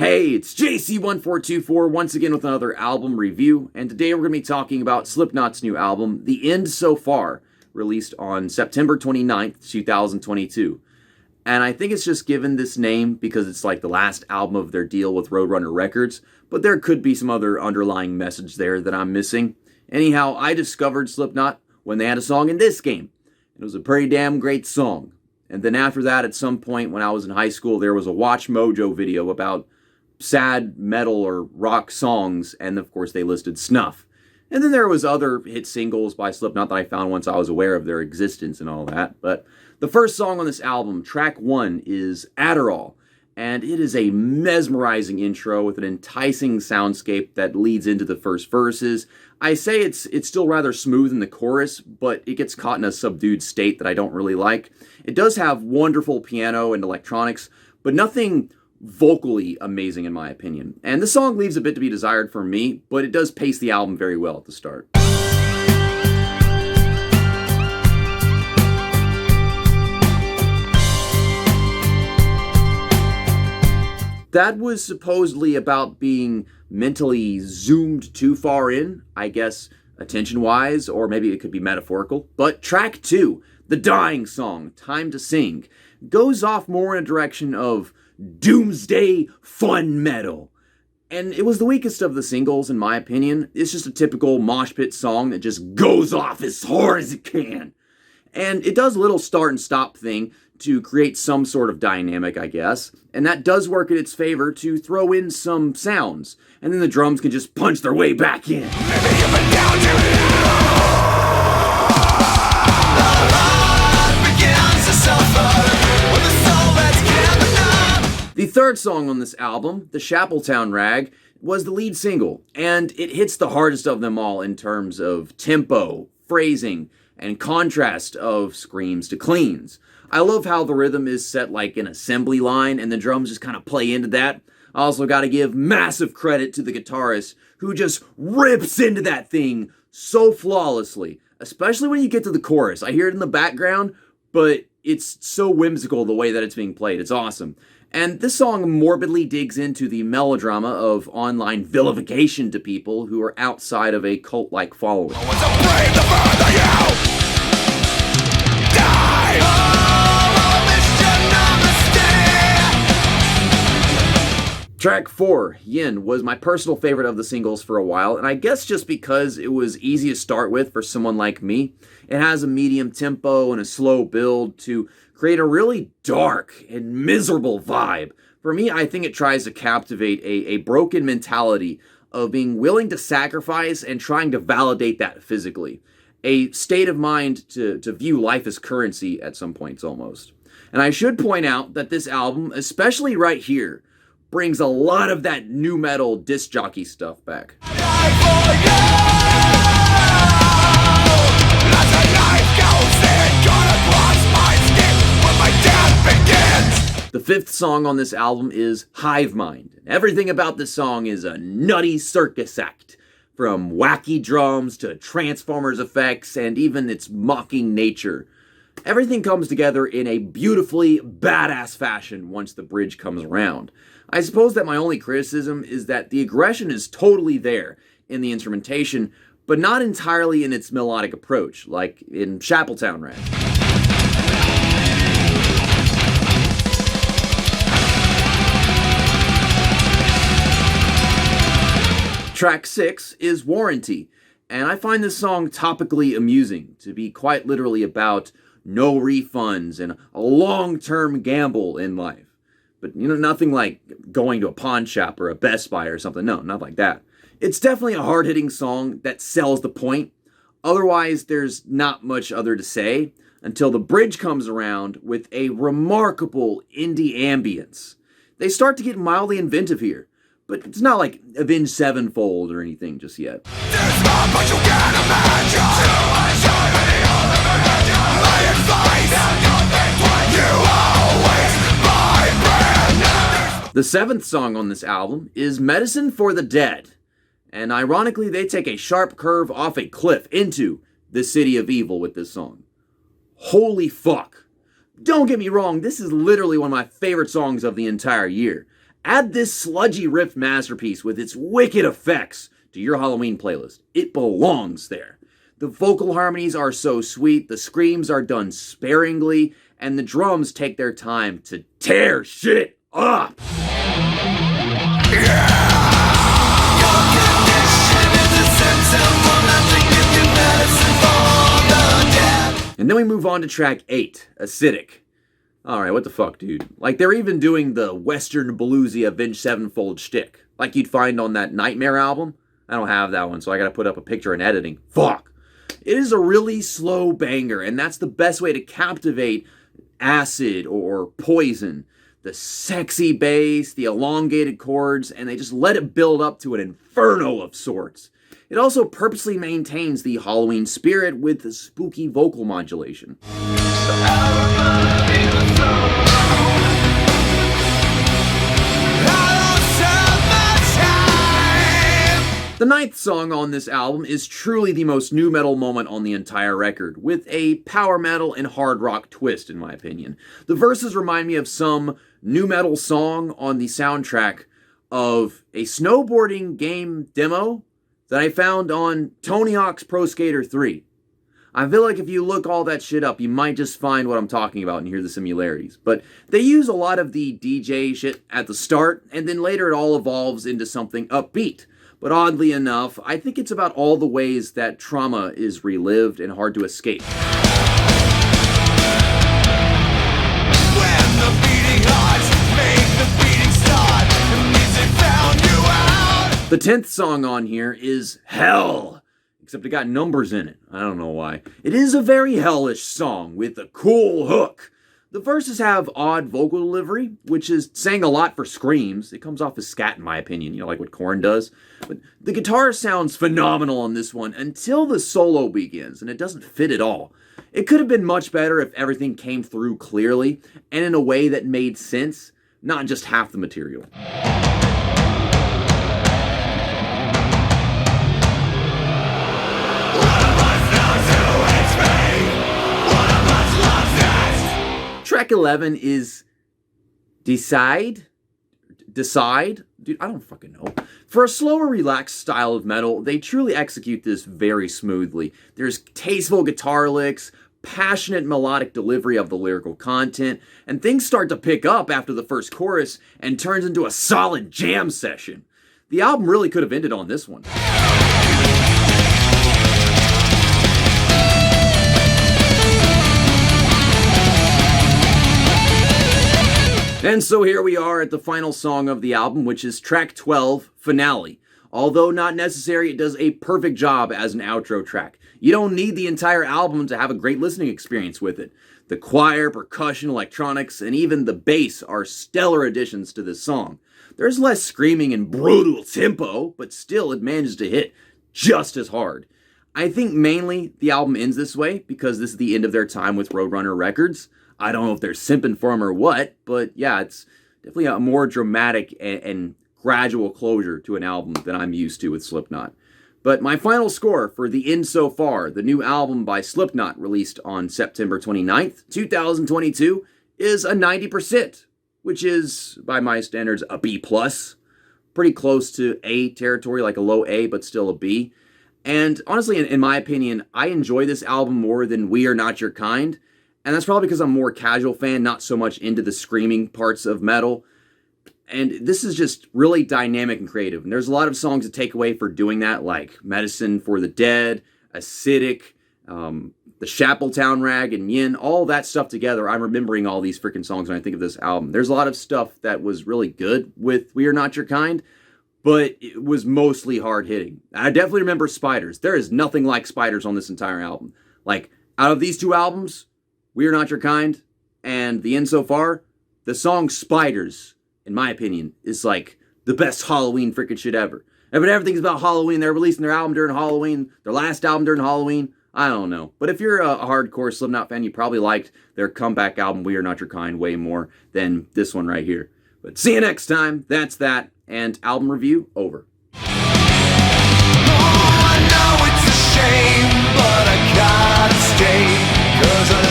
Hey, it's JC1424 once again with another album review, and today we're going to be talking about Slipknot's new album, The End So Far, released on September 29th, 2022. And I think it's just given this name because it's like the last album of their deal with Roadrunner Records, but there could be some other underlying message there that I'm missing. Anyhow, I discovered Slipknot when they had a song in this game. It was a pretty damn great song. And then after that, at some point when I was in high school, there was a Watch Mojo video about sad metal or rock songs, and of course they listed Snuff. And then there was other hit singles by Slipknot that I found once I was aware of their existence and all that. But the first song on this album, track 1, is Adderall, and it is a mesmerizing intro with an enticing soundscape that leads into the first verses. I say it's still rather smooth in the chorus, but it gets caught in a subdued state that I don't really like. It does have wonderful piano and electronics, but nothing vocally amazing in my opinion. And the song leaves a bit to be desired for me, but it does pace the album very well at the start. That was supposedly about being mentally zoomed too far in, I guess attention-wise, or maybe it could be metaphorical. But track 2, the dying song, Time to Sing, goes off more in a direction of doomsday fun metal. And it was the weakest of the singles, in my opinion. It's just a typical mosh pit song that just goes off as hard as it can. And it does a little start and stop thing to create some sort of dynamic, I guess. And that does work in its favor to throw in some sounds. And then the drums can just punch their way back in. The third song on this album, the Chapeltown Rag, was the lead single, and it hits the hardest of them all in terms of tempo, phrasing, and contrast of screams to cleans. I love how the rhythm is set like an assembly line, and the drums just kind of play into that. I also got to give massive credit to the guitarist, who just rips into that thing so flawlessly, especially when you get to the chorus. I hear it in the background, but it's so whimsical the way that it's being played. It's awesome. And this song morbidly digs into the melodrama of online vilification to people who are outside of a cult-like following. Track 4, Yin, was my personal favorite of the singles for a while, and I guess just because it was easy to start with for someone like me. It has a medium tempo and a slow build to create a really dark and miserable vibe. For me, I think it tries to captivate a broken mentality of being willing to sacrifice and trying to validate that physically. A state of mind to view life as currency at some points almost. And I should point out that this album, especially right here, brings a lot of that nu metal disc jockey stuff back. The fifth song on this album is Hivemind. Everything about this song is a nutty circus act, from wacky drums to Transformers effects and even its mocking nature. Everything comes together in a beautifully badass fashion once the bridge comes around. I suppose that my only criticism is that the aggression is totally there in the instrumentation, but not entirely in its melodic approach, like in Chapeltown Rag. Track 6 is Warranty, and I find this song topically amusing, to be quite literally about no refunds and a long-term gamble in life. But, nothing like going to a pawn shop or a Best Buy or something. No, not like that. It's definitely a hard-hitting song that sells the point. Otherwise, there's not much other to say until the bridge comes around with a remarkable indie ambience. They start to get mildly inventive here, but it's not like Avenged Sevenfold or anything just yet. There's not much you can imagine. The seventh song on this album is Medicine for the Dead, and ironically they take a sharp curve off a cliff into the City of Evil with this song. Holy fuck. Don't get me wrong, this is literally one of my favorite songs of the entire year. Add this sludgy riff masterpiece with its wicked effects to your Halloween playlist. It belongs there. The vocal harmonies are so sweet, the screams are done sparingly, and the drums take their time to tear shit up. And then we move on to track 8, Acidic. Alright, what the fuck, dude? Like, they're even doing the Western bluesy Avenged Sevenfold shtick, like you'd find on that Nightmare album. I don't have that one, so I gotta put up a picture in editing. Fuck! It is a really slow banger, and that's the best way to captivate Acid or Poison. The sexy bass, the elongated chords, and they just let it build up to an inferno of sorts. It also purposely maintains the Halloween spirit with the spooky vocal modulation. The 9th song on this album is truly the most nu metal moment on the entire record, with a power metal and hard rock twist, in my opinion. The verses remind me of some nu metal song on the soundtrack of a snowboarding game demo that I found on Tony Hawk's Pro Skater 3. I feel like if you look all that shit up, you might just find what I'm talking about and hear the similarities. But they use a lot of the DJ shit at the start, and then later it all evolves into something upbeat. But oddly enough, I think it's about all the ways that trauma is relived and hard to escape. When the beating hearts make the beating start, the music found you out. The 10th song on here is Hell, except it got numbers in it. I don't know why. It is a very hellish song with a cool hook. The verses have odd vocal delivery, which is saying a lot for screams. It comes off as scat, in my opinion, like what Korn does. But the guitar sounds phenomenal on this one until the solo begins, and it doesn't fit at all. It could have been much better if everything came through clearly and in a way that made sense, not just half the material. Track 11 is Decide? Dude, I don't fucking know. For a slower, relaxed style of metal, they truly execute this very smoothly. There's tasteful guitar licks, passionate melodic delivery of the lyrical content, and things start to pick up after the first chorus and turns into a solid jam session. The album really could have ended on this one. And so here we are at the final song of the album, which is track 12, Finale. Although not necessary, it does a perfect job as an outro track. You don't need the entire album to have a great listening experience with it. The choir, percussion, electronics, and even the bass are stellar additions to this song. There's less screaming and brutal tempo, but still it manages to hit just as hard. I think mainly the album ends this way because this is the end of their time with Roadrunner Records. I don't know if they're simping for them or what, but yeah, it's definitely a more dramatic and gradual closure to an album than I'm used to with Slipknot. But my final score for The End So Far, the new album by Slipknot released on September 29th, 2022, is a 90%, which is, by my standards, a B+. Pretty close to A territory, like a low A, but still a B. And honestly, in my opinion, I enjoy this album more than We Are Not Your Kind. And that's probably because I'm more casual fan, not so much into the screaming parts of metal. And this is just really dynamic and creative. And there's a lot of songs to take away for doing that, like Medicine for the Dead, Acidic, the Chapeltown Rag, and Yin. All that stuff together, I'm remembering all these freaking songs when I think of this album. There's a lot of stuff that was really good with We Are Not Your Kind, but it was mostly hard-hitting. I definitely remember Spiders. There is nothing like Spiders on this entire album. Like, out of these two albums, We Are Not Your Kind and The End So Far, the song Spiders, in my opinion, is like the best Halloween freaking shit ever. But everything's about Halloween. They're releasing their album during Halloween, their last album during Halloween. I don't know. But if you're a hardcore Slipknot fan, you probably liked their comeback album, We Are Not Your Kind, way more than this one right here. But see you next time. That's that. And album review over. I know it's a shame, but I gotta stay, 'cause I